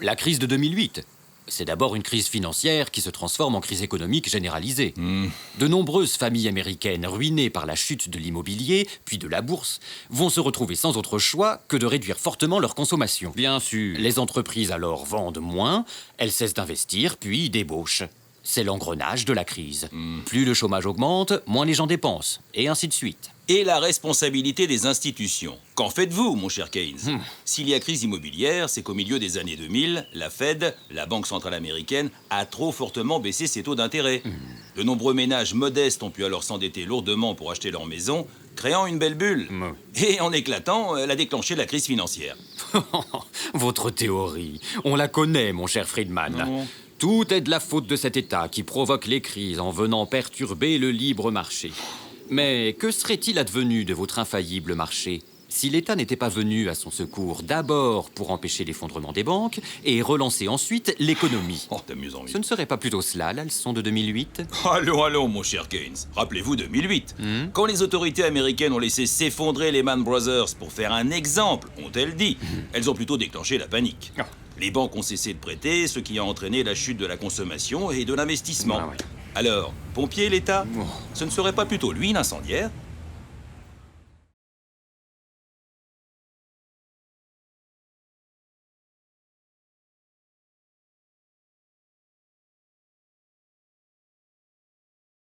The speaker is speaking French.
La crise de 2008. C'est d'abord une crise financière qui se transforme en crise économique généralisée. De nombreuses familles américaines ruinées par la chute de l'immobilier, puis de la bourse, vont se retrouver sans autre choix que de réduire fortement leur consommation. Bien sûr. Les entreprises alors vendent moins, elles cessent d'investir, puis débauchent. C'est l'engrenage de la crise. Plus le chômage augmente, moins les gens dépensent, et ainsi de suite. Et la responsabilité des institutions. Qu'en faites-vous, mon cher Keynes? S'il y a crise immobilière, c'est qu'au milieu des années 2000, la Fed, la Banque centrale américaine, a trop fortement baissé ses taux d'intérêt. De nombreux ménages modestes ont pu alors s'endetter lourdement pour acheter leur maison, créant une belle bulle. Et en éclatant, elle a déclenché la crise financière. Votre théorie, on la connaît, mon cher Friedman. Non. Tout est de la faute de cet État qui provoque les crises en venant perturber le libre marché. Mais que serait-il advenu de votre infaillible marché si l'État n'était pas venu à son secours d'abord pour empêcher l'effondrement des banques et relancer ensuite l'économie? Oh, t'amuses en Ce ne serait pas plutôt cela, la leçon de 2008? Allons, mon cher Keynes. Rappelez-vous 2008. Quand les autorités américaines ont laissé s'effondrer les Lehman Brothers pour faire un exemple, ont-elles dit, elles ont plutôt déclenché la panique. Ah. Les banques ont cessé de prêter, ce qui a entraîné la chute de la consommation et de l'investissement. Ah ouais. Alors, pompier l'État, ce ne serait pas plutôt lui l'incendiaire?